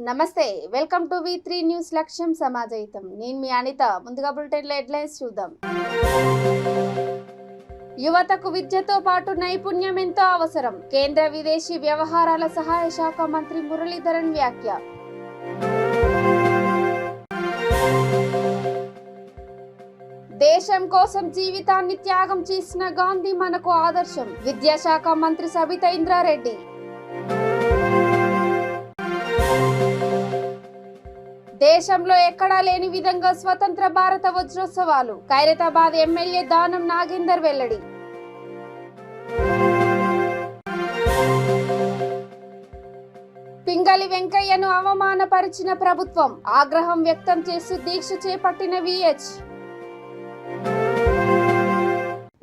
నమస్తే, welcome to V3 news. లక్ష్యం సమాజయితం. నేను మీ అనిత. ముందుగా బులెటిన్లో హెడ్లైన్స్ చూద్దాం. యువతకు విద్యతో పాటు నైపుణ్యం ఎంతో అవసరం. కేంద్ర విదేశీ వ్యవహారాల సహాయ శాఖ మంత్రి మురళీధరన్ వ్యాఖ్య. దేశం కోసం జీవితాన్ని త్యాగం చేసిన గాంధీ మనకు ఆదర్శం. విద్యాశాఖ మంత్రి సబితా ఇంద్రారెడ్డి. దేశంలో ఎక్కడా లేని విధంగా స్వతంత్ర భారత వజ్రోత్సవాలు. ఖైరతాబాద్ ఎమ్మెల్యే దానం నాగేందర్ వెల్లడి. పింగళి వెంకయ్యను అవమానపరిచిన ప్రభుత్వం. ఆగ్రహం వ్యక్తం చేస్తూ దీక్ష చేపట్టిన విహెచ్.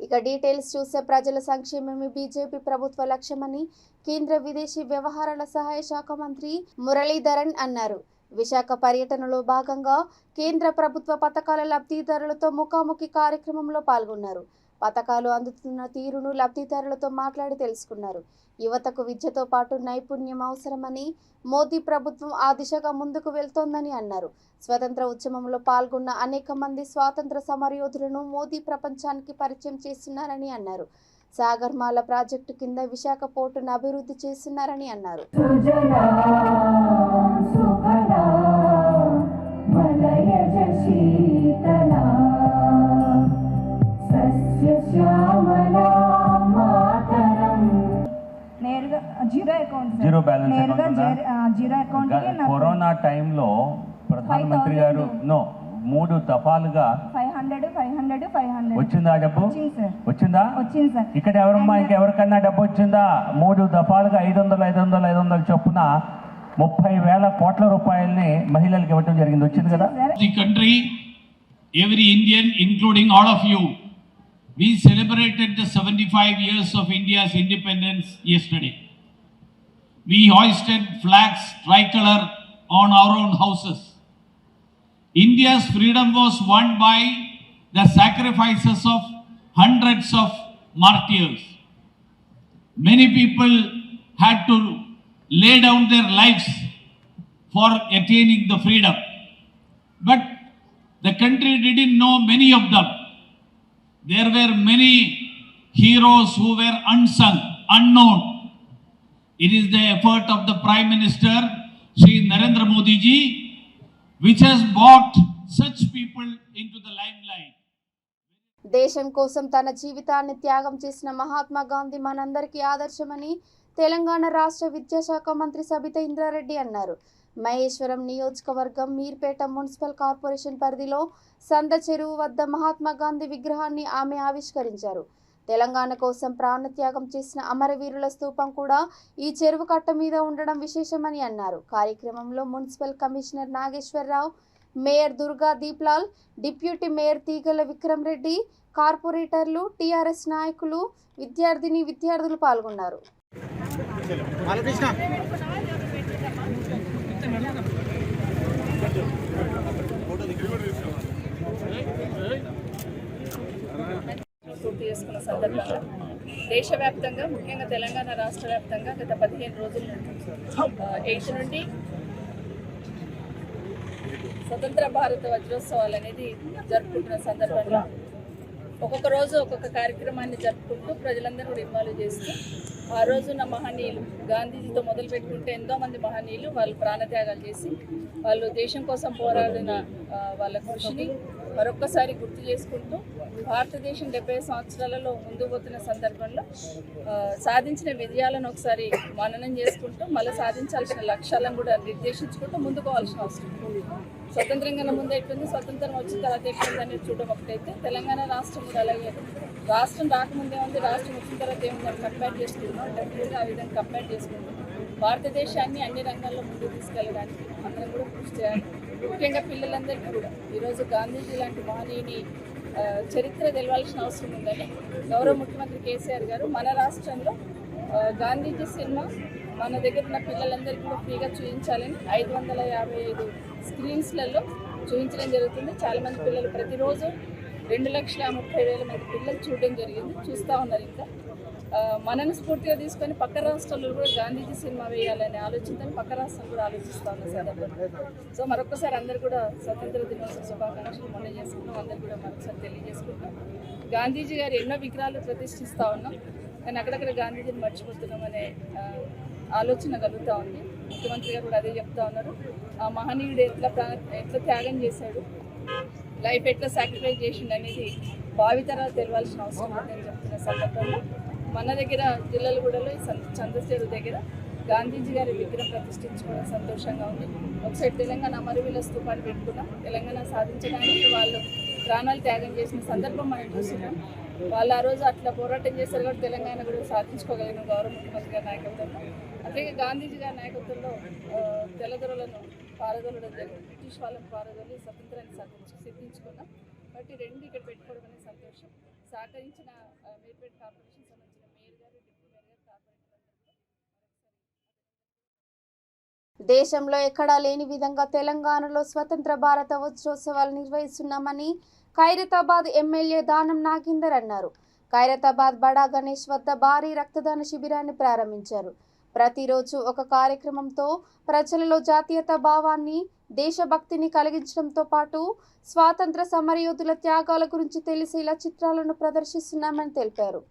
ఇక డీటెయిల్స్ చూసే ప్రజల సంక్షేమమే బీజేపీ ప్రభుత్వ లక్ష్యమని కేంద్ర విదేశీ వ్యవహారాల సహాయ శాఖ మంత్రి మురళీధరన్ అన్నారు. విశాఖ పర్యటనలో భాగంగా కేంద్ర ప్రభుత్వ పథకాల లబ్ధిదారులతో ముఖాముఖి కార్యక్రమంలో పాల్గొన్నారు. పథకాలు అందుతున్న తీరును లబ్ధిదారులతో మాట్లాడి తెలుసుకున్నారు. యువతకు విద్యతో పాటు నైపుణ్యం అవసరమని, మోదీ ప్రభుత్వం ఆ దిశగా ముందుకు వెళ్తోందని అన్నారు. స్వతంత్ర ఉద్యమంలో పాల్గొన్న అనేక మంది స్వాతంత్ర సమరయోధులను మోదీ ప్రపంచానికి పరిచయం చేస్తున్నారని అన్నారు. సాగర్మాల ప్రాజెక్టు కింద విశాఖ పోర్టును అభివృద్ధి చేస్తున్నారని అన్నారు. జీరో బ్యాలెన్స్ కరోనా టైంలో ప్రధానమంత్రి గారు 3 దఫాలుగా 500 వచ్చిందా డబ్బు? వచ్చిందా? ఇక్కడ ఎవరమ్మా ఇంకెవరికన్నా డబ్బు వచ్చిందా? 3 దఫాలుగా 500 చొప్పున 30,000 కోట్ల రూపాయలని మహిళలకు ఇవ్వడం జరిగింది. వచ్చింది కదా? The country, every Indian, including all of you, we celebrated the 75 years of India's independence yesterday. We hoisted flags tricolor on our own houses. India's freedom was won by the sacrifices of hundreds of martyrs. Many people had to lay down their lives for attaining the freedom. But the country didn't know many of them. There were many heroes who were unsung, unknown. It is the effort of the Prime Minister, Shri Narendra Modi ji, which has brought such people into the limelight. దేశం కోసం తన జీవితాన్ని త్యాగం చేసిన మహాత్మా గాంధీ మనందరికీ ఆదర్శమని తెలంగాణ రాష్ట్ర విద్యాశాఖ మంత్రి సబితా ఇంద్రారెడ్డి అన్నారు. మహేశ్వరం నియోజకవర్గం మీర్పేట మున్సిపల్ కార్పొరేషన్ పరిధిలో సంద చెరువు వద్ద మహాత్మా గాంధీ విగ్రహాన్ని ఆమె ఆవిష్కరించారు. తెలంగాణ కోసం ప్రాణత్యాగం చేసిన అమరవీరుల స్తూపం కూడా ఈ చెరువు కట్ట మీద ఉండడం విశేషమని అన్నారు. కార్యక్రమంలో municipal commissioner Nageswara Rao, mayor Durga Deeplal, deputy mayor Teegala Vikram Reddy, కార్పొరేటర్లు, టీఆర్ఎస్ నాయకులు, విద్యార్థులు పాల్గొన్నారు. పూర్తి చేసుకున్న సందర్భంగా దేశవ్యాప్తంగా, ముఖ్యంగా తెలంగాణ రాష్ట్ర వ్యాప్తంగా గత 15 రోజుల నుండి 8 నుండి స్వతంత్ర భారత వజ్రోత్సవాలు అనేది జరుపుకుంటున్న సందర్భంగా ఒక్కొక్క రోజు ఒక్కొక్క కార్యక్రమాన్ని జరుపుకుంటూ ప్రజలందరూ కూడా ఇన్వాల్వ్ చేస్తూ ఆ రోజున మహనీయులు గాంధీజీతో మొదలు పెట్టుకుంటే ఎంతోమంది మహనీయులు వాళ్ళు ప్రాణత్యాగాలు చేసి వాళ్ళు దేశం కోసం పోరాడిన వాళ్ళ కృషిని మరొక్కసారి గుర్తు చేసుకుంటూ భారతదేశం 70 సంవత్సరాలలో ముందుకు పోతున్న సందర్భంలో సాధించిన విజయాలను ఒకసారి మననం చేసుకుంటూ మళ్ళీ సాధించాల్సిన లక్ష్యాలను కూడా నిర్దేశించుకుంటూ ముందుకు పోవాల్సిన అవసరం. స్వతంత్రం కన్నా ముందు అయిపోయింది, స్వతంత్రం వచ్చిన తర్వాత అయిపోయింది అనేది చూడడం ఒకటైతే తెలంగాణ రాష్ట్రం కూడా అలాగే రాష్ట్రం రాకముందే ఉంది, రాష్ట్రం వచ్చిన తర్వాత ఏముందని కంపేర్ చేసుకుంటున్నాం. డెఫినెట్గా ఆ విధంగా కంపేర్ చేసుకుంటాం. భారతదేశాన్ని అన్ని రంగాల్లో ముందుకు తీసుకెళ్ళడానికి అందరం కూడా కృషి చేయాలి. ముఖ్యంగా పిల్లలందరికీ కూడా ఈరోజు గాంధీజీ లాంటి మహనీయుని చరిత్ర తెలవాల్సిన అవసరం ఉందని గౌరవ ముఖ్యమంత్రి కేసీఆర్ గారు మన రాష్ట్రంలో గాంధీజీ సినిమా మన దగ్గర ఉన్న పిల్లలందరికీ కూడా ఫ్రీగా చూపించాలని 555 స్క్రీన్స్లలో చూపించడం జరుగుతుంది. చాలామంది పిల్లలు ప్రతిరోజు 2,30,000 మంది పిల్లలు చూడడం జరిగింది, చూస్తూ ఉన్నారు. ఇంకా మనని స్ఫూర్తిగా తీసుకొని పక్క రాష్ట్రాల్లో కూడా గాంధీజీ సినిమా వేయాలనే ఆలోచనతో పక్క రాష్ట్రాలు కూడా ఆలోచిస్తూ ఉన్న సందర్భంలో సో మరొకసారి అందరు కూడా స్వతంత్ర దినోత్సవ శుభాకాంక్షలు మొన్న చేసుకుంటాం. అందరు కూడా మరొకసారి తెలియజేసుకుంటాం. గాంధీజీ గారు ఎన్నో విగ్రహాలు ప్రతిష్ఠిస్తూ ఉన్నాం, కానీ అక్కడక్కడ గాంధీజీని మర్చిపోతున్నాం అనే ఆలోచన కలుగుతూ ఉంది. ముఖ్యమంత్రి గారు కూడా అదే చెప్తా ఉన్నారు. ఆ మహనీయుడు ఎట్లా త్యాగం చేశాడు, లైఫ్ ఎట్లా సాక్రిఫైస్ చేసిండు అనేది భావితరాలు తెలియాల్సిన అవసరం ఉందని చెప్తున్న సందర్భంలో మన దగ్గర జిల్లలగూడలో చంద్రశేరు దగ్గర గాంధీజీ గారి విగ్రహం ప్రతిష్ఠించుకోవడం సంతోషంగా ఉంది. ఒకసారి తెలంగాణ అమరవీరుల స్తూపాన్ని పెట్టుకున్నాం. తెలంగాణ సాధించడానికి వాళ్ళు ప్రాణాలు త్యాగం చేసిన సందర్భం మనం చూస్తున్నాం. వాళ్ళు ఆ రోజు అట్లా పోరాటం చేశారు కాబట్టి తెలంగాణ కూడా సాధించుకోగలిగిన గౌరవ ముఖ్యమంత్రి గారి నాయకత్వంలో. అట్లాగే గాంధీజీ గారి నాయకత్వంలో తెల్లదొరలను పారదోలడం జరిగింది, బ్రిటిష్ వాళ్ళని పారదోలి స్వతంత్రాన్ని సిద్ధించుకున్నాం. కాబట్టి రెండు ఇక్కడ పెట్టుకోవడం అనేది సంతోషం. సహకరించిన మీర్పేట కార్పొరేషన్ సంబంధించిన మేయర్ గారు, డిప్యూటీ మేయర్ గారు, కార్పొరేటర్ అందరూ దేశంలో ఎక్కడా లేని విధంగా తెలంగాణలో స్వతంత్ర భారత వజ్రోత్సవాలు నిర్వహిస్తున్నామని ఖైరతాబాద్ ఎమ్మెల్యే దానం నాగేందర్ అన్నారు. ఖైరతాబాద్ బడా గణేష్ వద్ద భారీ రక్తదాన శిబిరాన్ని ప్రారంభించారు. ప్రతిరోజు ఒక కార్యక్రమంతో ప్రజలలో జాతీయత భావాన్ని, దేశభక్తిని కలిగించడంతో పాటు స్వాతంత్ర సమరయోధుల త్యాగాల గురించి తెలిసేలా చిత్రాలను ప్రదర్శిస్తున్నామని తెలిపారు.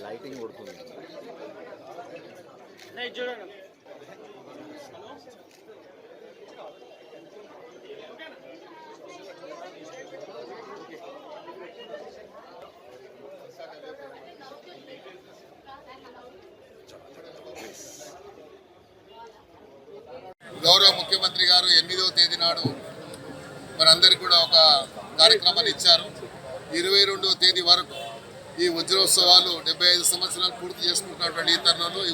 లైటింగ్ కొడుతుంది. గౌరవ ముఖ్యమంత్రి గారు 8వ తేదీ నాడు మనందరికీ కూడా ఒక కార్యక్రమాన్ని ఇచ్చారు. 22వ తేదీ వరకు ఈ వజ్రోత్సవాలు 75 సంవత్సరాలు పూర్తి చేసుకుంటున్నటువంటి ఈ తరుణంలో ఈ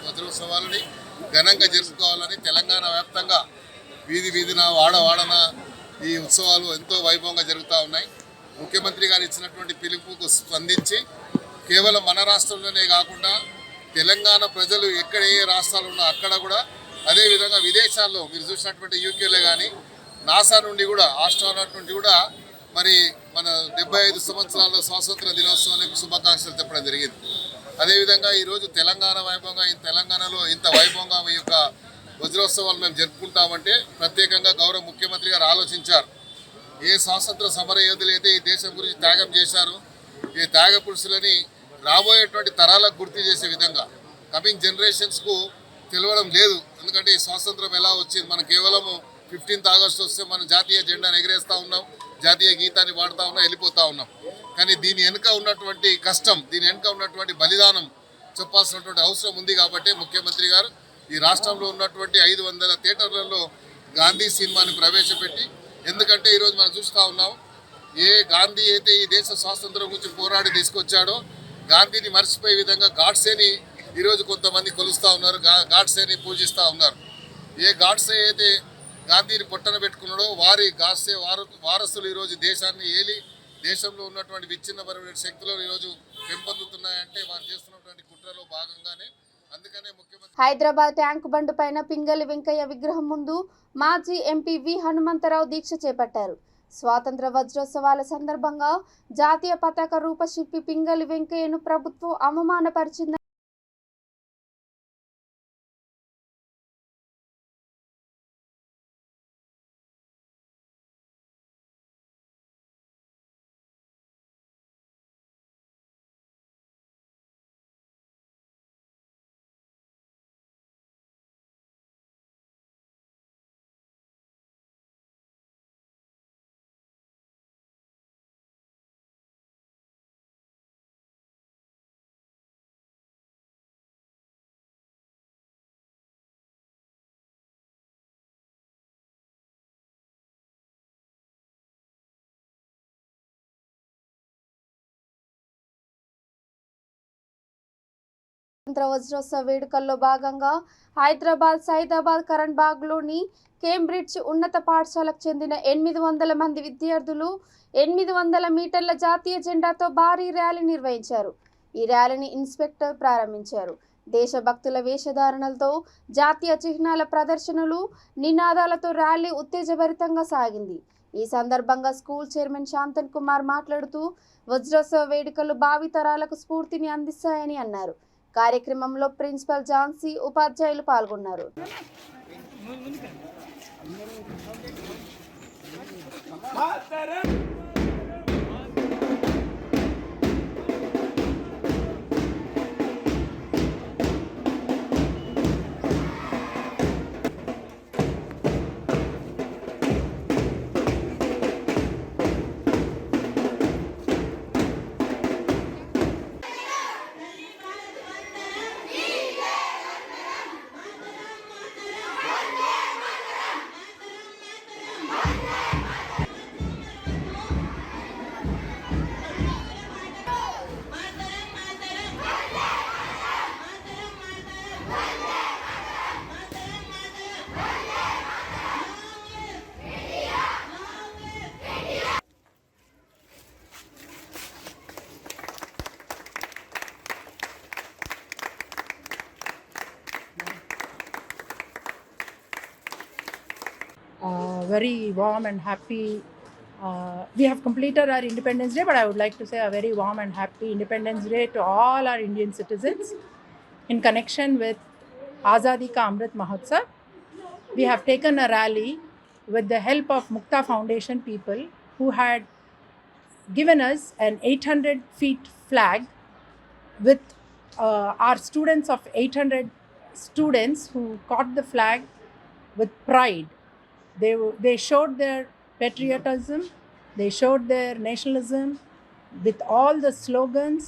వజ్రోత్సవాలని ఘనంగా జరుపుకోవాలని తెలంగాణ వ్యాప్తంగా వీధి వీధిన వాడవాడన ఈ ఉత్సవాలు ఎంతో వైభవంగా జరుగుతూ ఉన్నాయి. ముఖ్యమంత్రి గారు ఇచ్చినటువంటి పిలుపుకు స్పందించి కేవలం మన రాష్ట్రంలోనే కాకుండా తెలంగాణ ప్రజలు ఎక్కడ ఏ రాష్ట్రాలు ఉన్నా అక్కడ కూడా, అదేవిధంగా విదేశాల్లో మీరు చూసినటువంటి యూకేలో కానీ నాసా నుండి కూడా, ఆస్ట్రానాట్ నుండి కూడా మరి మన 75 సంవత్సరాల స్వాతంత్ర దినోత్సవానికి శుభాకాంక్షలు చెప్పడం జరిగింది. అదేవిధంగా ఈరోజు తెలంగాణ వైభవంగా, ఈ తెలంగాణలో ఇంత వైభవంగా ఈ యొక్క వజ్రోత్సవాలు మేము జరుపుకుంటామంటే ప్రత్యేకంగా గౌరవ ముఖ్యమంత్రి గారు ఆలోచించారు. ఏ స్వాతంత్ర సమర యోధులు అయితే ఈ దేశం గురించి త్యాగం చేశారో ఈ త్యాగ పురుషులని రాబోయేటువంటి తరాలకు గుర్తు చేసే విధంగా కమింగ్ జనరేషన్స్కు తెలియడం లేదు. ఎందుకంటే ఈ స్వాతంత్రం ఎలా వచ్చింది, మనం కేవలము 15th ఆగస్టు వస్తే మనం జాతీయ జెండాను ఎగరేస్తూ ఉన్నాం, జాతీయ గీతాన్ని పాడుతూ ఉన్నాం, వెళ్ళిపోతూ ఉన్నాం. కానీ దీని వెనుక ఉన్నటువంటి కష్టం, దీని వెనుక ఉన్నటువంటి బలిదానం చెప్పాల్సినటువంటి అవసరం ఉంది. కాబట్టి ముఖ్యమంత్రి గారు ఈ రాష్ట్రంలో ఉన్నటువంటి 500 థియేటర్లలో గాంధీ సినిమాని ప్రవేశపెట్టి, ఎందుకంటే ఈరోజు మనం చూస్తూ ఉన్నాం, ఏ గాంధీ అయితే ఈ దేశ స్వాతంత్రం గురించి పోరాడి తీసుకొచ్చాడో గాంధీని మర్చిపోయే విధంగా గాడ్సేని ఈరోజు కొంతమంది కొలుస్తూ ఉన్నారు, గాడ్సేని పూజిస్తూ ఉన్నారు. ఏ గాడ్సే అయితే గాంధీని పొట్టన పెట్టుకున్నాడో వారి గాడ్సే వారసులు ఈరోజు దేశాన్ని ఏలి దేశంలో ఉన్నటువంటి విచ్ఛిన్నపరమైన శక్తులు ఈరోజు పెంపొందుతున్నాయంటే వారు చేస్తున్నటువంటి కుట్రలో భాగంగానే. అందుకనే ముఖ్యమంత్రి హైదరాబాద్ ట్యాంక్ బండ్ పైన పింగళి వెంకయ్య విగ్రహం ముందు మాజీ ఎంపీ వి హనుమంతరావు దీక్ష చేపట్టారు. స్వాతంత్ర వజ్రోత్సవాల సందర్భంగా జాతీయ పతాక రూపశిల్పి పింగళి వెంకయ్యను ప్రభుత్వం అవమానపరిచింది. స్వాతంత్ర వజ్రోత్సవ వేడుకల్లో భాగంగా హైదరాబాద్ సైదాబాద్ కరణ్ బాగ్లోని కేంబ్రిడ్జ్ ఉన్నత పాఠశాలకు చెందిన 800 మంది విద్యార్థులు 800 మీటర్ల జాతీయ జెండాతో భారీ ర్యాలీ నిర్వహించారు. ఈ ర్యాలీని ఇన్స్పెక్టర్ ప్రారంభించారు. దేశభక్తుల వేషధారణలతో జాతీయ చిహ్నాల ప్రదర్శనలు, నినాదాలతో ర్యాలీ ఉత్తేజభరితంగా సాగింది. ఈ సందర్భంగా స్కూల్ చైర్మన్ శాంతన్ కుమార్ మాట్లాడుతూ వజ్రోత్సవ వేడుకలు భావితరాలకు స్ఫూర్తిని అందిస్తాయని అన్నారు. కార్యక్రమంలో ప్రిన్సిపల్ ఝాన్సీ, ఉపాధ్యాయులు పాల్గొన్నారు. Very warm and happy. We have completed our Independence Day, but I would like to say a very warm and happy Independence Day to all our Indian citizens. In connection with Azadi Ka Amrit Mahotsav, we have taken a rally with the help of Mukta Foundation people who had given us an 800 feet flag with our students of 800 students who caught the flag with pride. They showed their patriotism, they showed their nationalism with all the slogans,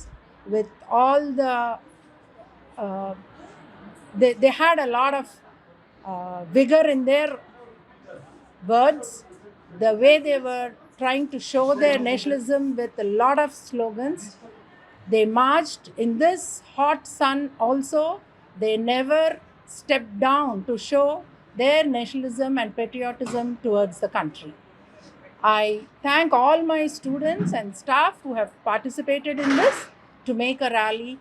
with all the they had a lot of vigor in their words, the way they were trying to show their nationalism with a lot of slogans. They marched in this hot sun also. They never stepped down to show their nationalism and patriotism towards the country. I thank all my students and staff who have participated in this to make a rally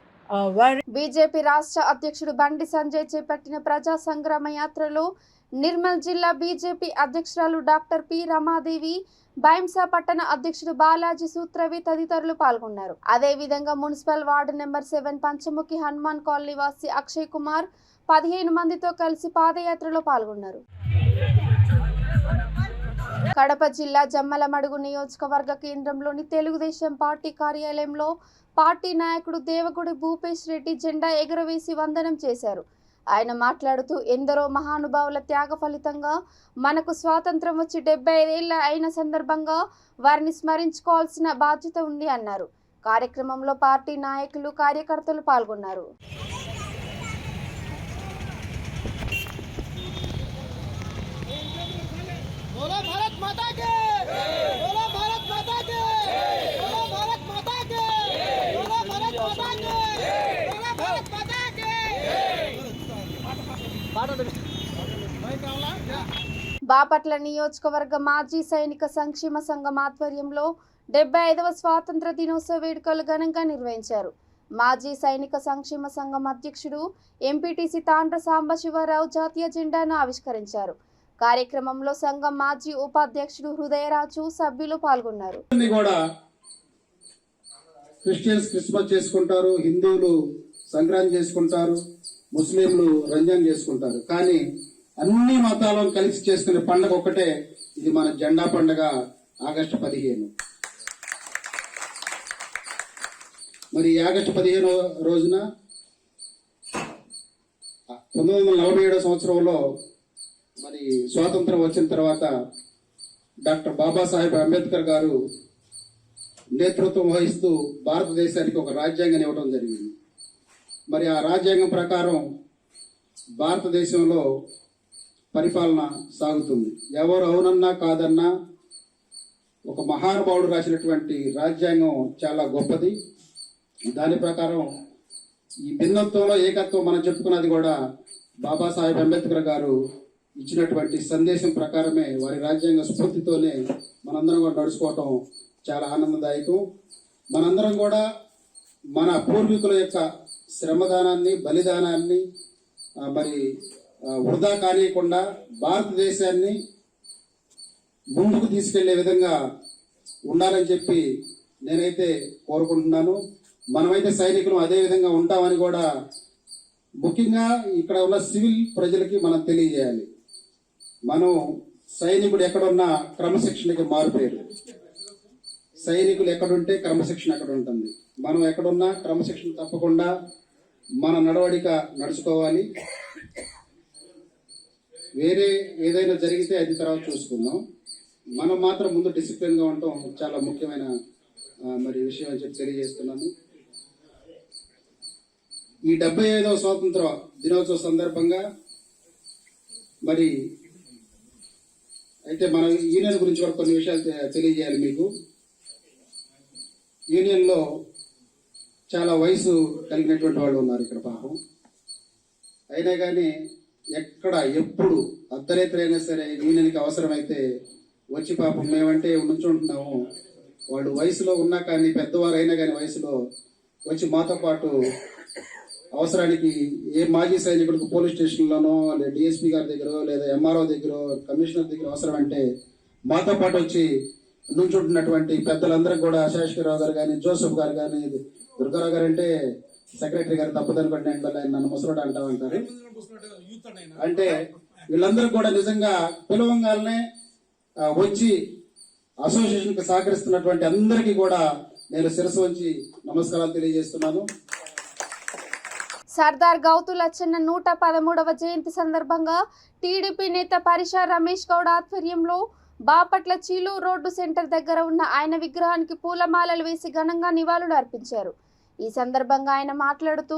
very. BJP రాష్ట్ర అధ్యక్షుడు బండి సంజయ్ చేపట్టిన ప్రజా సంగ్రామ యాత్రలో నిర్మల్ జిల్లా BJP అధ్యక్షురాలు doctor P Ramadevi, Bhainsa పట్టణ అధ్యక్షుడు బాలాజీ సూత్రవి తదితరులు పాల్గొన్నారు. అదేవిధంగా municipal ward number 7 Panchamukhi Hanuman colony వాసి అక్షయ్ కుమార్ 15 మందితో కలిసి పాదయాత్రలో పాల్గొన్నారు. కడప జిల్లా జమ్మలమడుగు నియోజకవర్గ కేంద్రంలోని తెలుగుదేశం పార్టీ కార్యాలయంలో పార్టీ నాయకుడు దేవగుడి భూపేష్ రెడ్డి జెండా ఎగురవేసి వందనం చేశారు. ఆయన మాట్లాడుతూ ఎందరో మహానుభావుల త్యాగ ఫలితంగా మనకు స్వాతంత్రం వచ్చి 75 ఏళ్ల అయిన సందర్భంగా వారిని స్మరించుకోవాల్సిన బాధ్యత ఉంది అన్నారు. కార్యక్రమంలో పార్టీ నాయకులు, కార్యకర్తలు పాల్గొన్నారు. బాపట్ల నియోజకవర్గ మాజీ సైనిక సంక్షేమ సంఘం ఆధ్వర్యంలో 75వ స్వాతంత్ర దినోత్సవ వేడుకలు ఘనంగా నిర్వహించారు. మాజీ సైనిక సంక్షేమ సంఘం అధ్యక్షుడు ఎంపీటీసీ తాండ్ర సాంబశివరావు జాతీయ జెండాను ఆవిష్కరించారు. కార్యక్రమంలో సంఘం మాజీ ఉపాధ్యక్షుడు హృదయరాజు, సభ్యులు పాల్గొన్నారు. క్రిస్టియన్స్ క్రిస్మస్ చేసుకుంటారు, హిందువులు సంక్రాంతి చేసుకుంటారు, ముస్లింలు రంజాన్ చేసుకుంటారు. కానీ అన్ని మతాలను కలిసి చేసుకునే పండుగ ఒకటే, ఇది మన జెండా పండుగ ఆగస్టు 15. మరి ఆగస్టు 15 రోజున 1947 సంవత్సరంలో మరి స్వాతంత్రం వచ్చిన తర్వాత డాక్టర్ బాబాసాహెబ్ అంబేద్కర్ గారు నేతృత్వం వహిస్తూ భారతదేశానికి ఒక రాజ్యాంగం ఇవ్వడం జరిగింది. మరి ఆ రాజ్యాంగం ప్రకారం భారతదేశంలో పరిపాలన సాగుతుంది. ఎవరు అవునన్నా కాదన్నా ఒక మహానుభావుడు రాసినటువంటి రాజ్యాంగం చాలా గొప్పది. దాని ప్రకారం ఈ భిన్నత్వంలో ఏకత్వం మనం చెప్పుకున్నది కూడా బాబాసాహెబ్ అంబేద్కర్ గారు ఇచ్చినటువంటి సందేశం ప్రకారమే, వారి రాజ్యాంగ స్ఫూర్తితోనే మనందరం కూడా నడుచుకోవటం చాలా ఆనందదాయకం. మనందరం కూడా మన పూర్వీకుల యొక్క శ్రమదానాన్ని, బలిదానాన్ని వృధా కానియకుండా భారతదేశాన్ని ముందుకు తీసుకెళ్లే విధంగా ఉండాలని చెప్పి నేనైతే కోరుకుంటున్నాను. మనమైతే సైనికులు అదే విధంగా ఉంటామని కూడా ముఖ్యంగా ఇక్కడ ఉన్న సివిల్ ప్రజలకి మనం తెలియజేయాలి. మనం సైనికుడు ఎక్కడున్నా క్రమశిక్షణకి మారుపేరు. సైనికులు ఎక్కడుంటే క్రమశిక్షణ అక్కడ ఉంటుంది. మనం ఎక్కడున్నా క్రమశిక్షణ తప్పకుండా మన నడవడిక నడుచుకోవాలి. వేరే ఏదైనా జరిగితే అది తర్వాత చూసుకుందాం. మనం మాత్రం ముందు డిసిప్లిన్గా ఉండటం చాలా ముఖ్యమైన విషయం అని చెప్పి తెలియజేస్తున్నాను. ఈ 75వ స్వాతంత్ర దినోత్సవ సందర్భంగా అయితే మన యూనియన్ గురించి కూడా కొన్ని విషయాలు తెలియజేయాలి మీకు. యూనియన్లో చాలా వయసు కలిగినటువంటి వాళ్ళు ఉన్నారు ఇక్కడ పాపం. అయినా కానీ ఎప్పుడు అర్ధరాత్రి అయినా సరే యూనియన్కి అవసరమైతే వచ్చి పాపం మేమంటే నుంచుంటున్నాము, వాళ్ళు వయసులో ఉన్నా కానీ పెద్దవారు అయినా కానీ వయసులో వచ్చి మాతో పాటు అవసరానికి ఏ మాజీ సైనికుడికి పోలీస్ స్టేషన్లోనో లేదా డిఎస్పీ గారి దగ్గర లేదా ఎంఆర్ఓ దగ్గర కమిషనర్ దగ్గర అవసరం అంటే మాతో పాటు వచ్చి నుంచుంటున్నటువంటి పెద్దలందరూ కూడా శేషగిరిరావు గారు కానీ, జోసెఫ్ గారు కానీ, దుర్గారావు గారు అంటే సెక్రటరీ గారు తప్పదనుకోండి ఆయన నన్ను ముసలోడు అంటారు. అంటే వీళ్ళందరూ కూడా నిజంగా పిలవంగానే వచ్చి అసోసియేషన్కి సహకరిస్తున్నటువంటి అందరికీ కూడా నేను శిరస్సు వంచి నమస్కారాలు తెలియజేస్తున్నాను. సర్దార్ గౌతు లచ్చన్న 113వ జయంతి సందర్భంగా టీడీపీ నేత పరిషా రమేష్ గౌడ్ ఆధ్వర్యంలో బాపట్ల చీలు రోడ్డు సెంటర్ దగ్గర ఉన్న ఆయన విగ్రహానికి పూలమాలలు వేసి ఘనంగా నివాళులు అర్పించారు. ఈ సందర్భంగా ఆయన మాట్లాడుతూ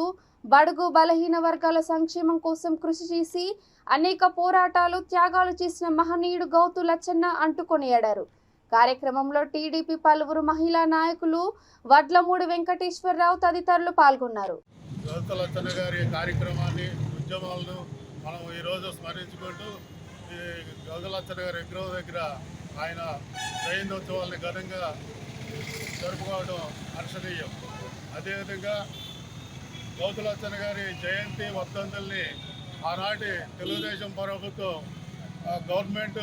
బడుగు బలహీన వర్గాల సంక్షేమం కోసం కృషి చేసి అనేక పోరాటాలు, త్యాగాలు చేసిన మహనీయుడు గౌతు లచ్చన్న అంటూ కొనియాడారు. కార్యక్రమంలో టీడీపీ పలువురు మహిళా నాయకులు, వడ్లమూడి వెంకటేశ్వరరావు తదితరులు పాల్గొన్నారు. గౌతు లచ్చన్న గారి కార్యక్రమాన్ని, ఉద్యమాలను మనం ఈరోజు స్మరించుకుంటూ ఈ గౌతు లచ్చన్న గారి విగ్రహం దగ్గర ఆయన జయంత్యోత్సవాల్ని ఘనంగా జరుపుకోవడం హర్షణీయం. అదేవిధంగా గౌతు లచ్చన్న గారి జయంతి వర్ధంతుల్ని ఆనాటి తెలుగుదేశం ప్రభుత్వం గవర్నమెంట్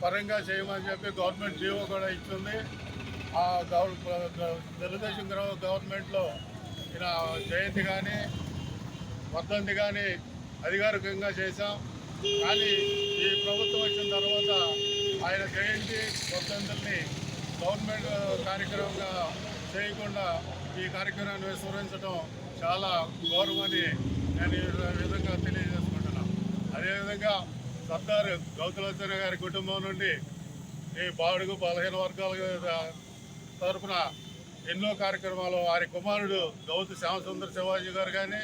పరంగా చేయమని చెప్పి గవర్నమెంట్ జీవో కూడా ఇచ్చింది. ఆ తెలుగుదేశం గవర్నమెంట్లో ఈయన జయంతి కానీ వర్ధంతి కానీ అధికారికంగా చేశాం. కానీ ఈ ప్రభుత్వం వచ్చిన తర్వాత ఆయన జయంతి వర్ధంతుల్ని గవర్నమెంట్ కార్యక్రమంగా చేయకుండా ఈ కార్యక్రమాన్ని విస్మరించడం చాలా గౌరవమని నేను ఈ విధంగా తెలియజేసుకుంటున్నాను. అదేవిధంగా సర్దార్ గౌతు లచ్చన్న గారి కుటుంబం నుండి ఈ బాడుగు బలహీన వర్గాల తరఫున ఎన్నో కార్యక్రమాలు, వారి కుమారుడు గౌతు శ్యామసుందర శివాజీ గారు కానీ,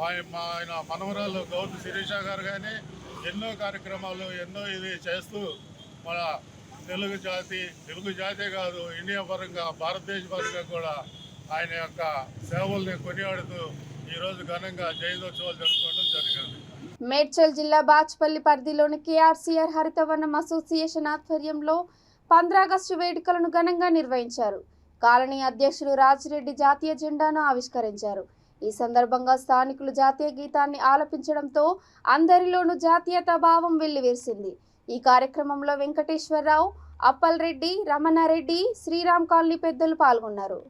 ఆయన మనవరాలు గౌతు శిరీష గారు కానీ ఎన్నో కార్యక్రమాలు ఇది చేస్తూ మన తెలుగు జాతే కాదు ఇండియా పరంగా, భారతదేశ పరంగా కూడా ఆయన యొక్క సేవల్ని కొనియాడుతూ ఈరోజు ఘనంగా జయంత్యోత్సవాలు జరుపుకోవడం జరిగింది. మేడ్చల్ జిల్లా బాచ్పల్లి పరిధిలోని కేఆర్సీఆర్ హరితవనం అసోసియేషన్ ఆధ్వర్యంలో 15 ఆగస్టు వేడుకలను ఘనంగా నిర్వహించారు. కాలనీ అధ్యక్షులు రాజిరెడ్డి జాతీయ జెండాను ఆవిష్కరించారు. ఈ సందర్భంగా స్థానికులు జాతీయ గీతాన్ని ఆలపించడంతో అందరిలోనూ జాతీయతా భావం వెల్లివిరిసింది. ఈ కార్యక్రమంలో వెంకటేశ్వరరావు, అప్పల్ రెడ్డి, రమణారెడ్డి, శ్రీరామ్ కాలనీ పెద్దలు పాల్గొన్నారు.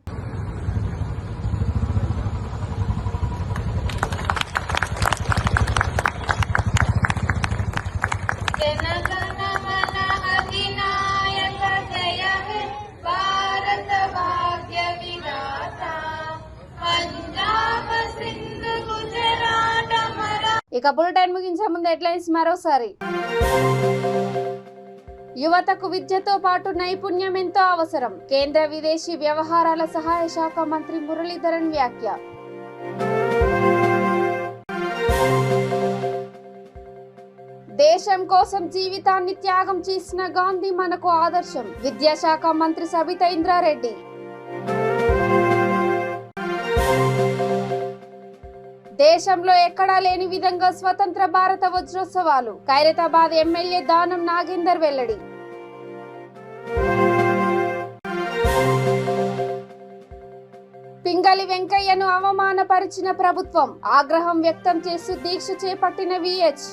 ఇక బులెటిన్ ముగించే ముందు హెడ్లైన్స్ మరోసారి. యువతకు విద్యతో పాటు నైపుణ్యం ఎంతో అవసరం. కేంద్ర విదేశీ వ్యవహారాల సహాయ శాఖ మంత్రి మురళీధరన్ వ్యాఖ్య. దేశం కోసం జీవితాన్ని త్యాగం చేసిన గాంధీ మనకు ఆదర్శం. విద్యాశాఖ మంత్రి సబితా ఇంద్రారెడ్డి. దేశంలో ఎక్కడా లేని విధంగా స్వతంత్ర భారత వజ్రోత్సవాలు. ఖైరతాబాద్ ఎమ్మెల్యే దానం నాగేందర్ వెల్లడి. పింగళి వెంకయ్యను అవమానపరిచిన ప్రభుత్వం. ఆగ్రహం వ్యక్తం చేస్తూ దీక్ష చేపట్టిన విహెచ్.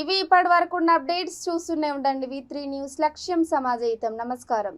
ఇవి ఇప్పటి వరకు ఉన్న అప్డేట్స్. చూస్తూనే ఉండండి V3 న్యూస్. లక్ష్యం సమాజహితం. నమస్కారం.